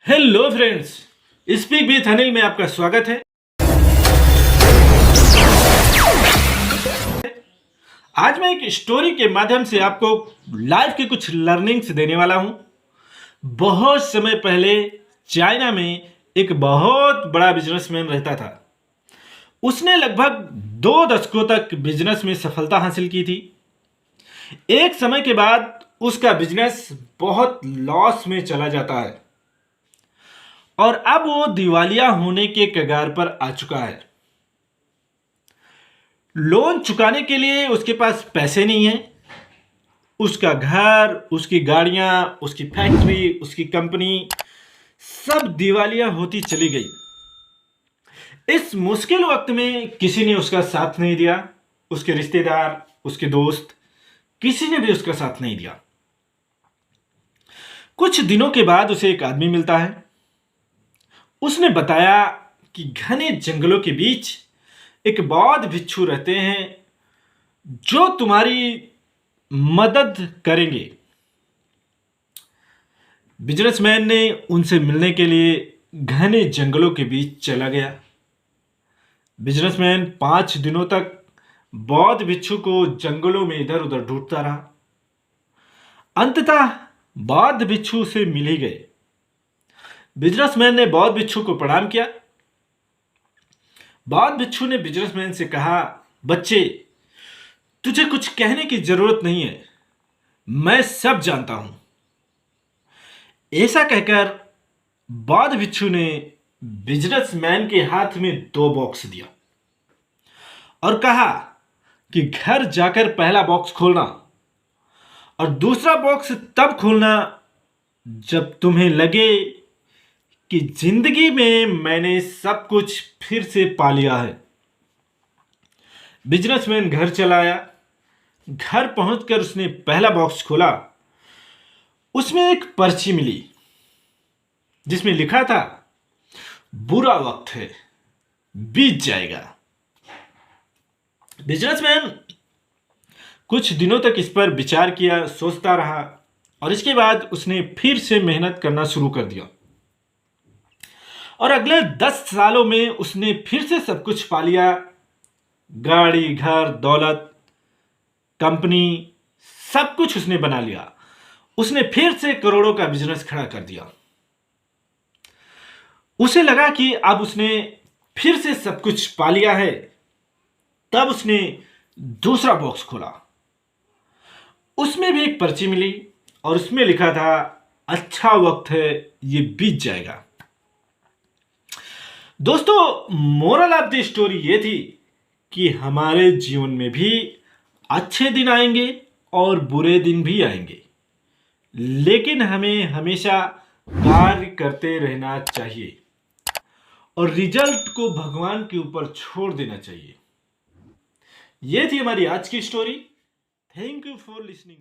Hello friends, speak with Anil में आपका स्वागत है। आज मैं एक स्टोरी के माध्यम से आपको लाइफ की कुछ लर्निंग्स देने वाला हूं। बहुत समय पहले चाइना में एक बहुत बड़ा बिजनेसमैन रहता था। उसने लगभग 2 दशकों तक बिजनेस में सफलता हासिल की थी। एक समय के बाद उसका बिजनेस बहुत लॉस में चला जाता है और अब वो दिवालिया होने के कगार पर आ चुका है। लोन चुकाने के लिए उसके पास पैसे नहीं है। उसका घर, उसकी गाड़ियां, उसकी फैक्ट्री, उसकी कंपनी सब दिवालिया होती चली गई। इस मुश्किल वक्त में किसी ने उसका साथ नहीं दिया। उसके रिश्तेदार, उसके दोस्त, किसी ने भी उसका साथ नहीं दिया। कुछ दिनों के बाद उसे एक आदमी मिलता है। उसने बताया कि घने जंगलों के बीच एक बौद्ध भिक्षु रहते हैं जो तुम्हारी मदद करेंगे। बिजनेसमैन ने उनसे मिलने के लिए घने जंगलों के बीच चला गया। बिजनेसमैन 5 दिनों तक बौद्ध भिक्षु को जंगलों में इधर उधर ढूंढता रहा। अंततः बौद्ध भिक्षु से मिल ही गए। बिजनेसमैन ने बौद्ध भिक्षु को प्रणाम किया। बौद्ध भिक्षु ने बिजनेसमैन से कहा, बच्चे, तुझे कुछ कहने की जरूरत नहीं है, मैं सब जानता हूं। ऐसा कहकर बौद्ध भिक्षु ने बिजनेसमैन के हाथ में 2 बॉक्स दिया और कहा कि घर जाकर पहला बॉक्स खोलना और दूसरा बॉक्स तब खोलना जब तुम्हें लगे कि जिंदगी में मैंने सब कुछ फिर से पा लिया है। बिजनेसमैन घर चला आया। घर पहुंचकर उसने पहला बॉक्स खोला। उसमें एक पर्ची मिली जिसमें लिखा था, बुरा वक्त है, बीत जाएगा। बिजनेसमैन कुछ दिनों तक इस पर विचार किया, सोचता रहा और इसके बाद उसने फिर से मेहनत करना शुरू कर दिया और अगले 10 सालों में उसने फिर से सब कुछ पा लिया। गाड़ी, घर, दौलत, कंपनी, सब कुछ उसने बना लिया। उसने फिर से करोड़ों का बिजनेस खड़ा कर दिया। उसे लगा कि अब उसने फिर से सब कुछ पा लिया है। तब उसने दूसरा बॉक्स खोला। उसमें भी एक पर्ची मिली और उसमें लिखा था, अच्छा वक्त है, ये बीत जाएगा। दोस्तों, मोरल ऑफ द स्टोरी ये थी कि हमारे जीवन में भी अच्छे दिन आएंगे और बुरे दिन भी आएंगे, लेकिन हमें हमेशा कार्य करते रहना चाहिए और रिजल्ट को भगवान के ऊपर छोड़ देना चाहिए। यह थी हमारी आज की story. Thank you for listening.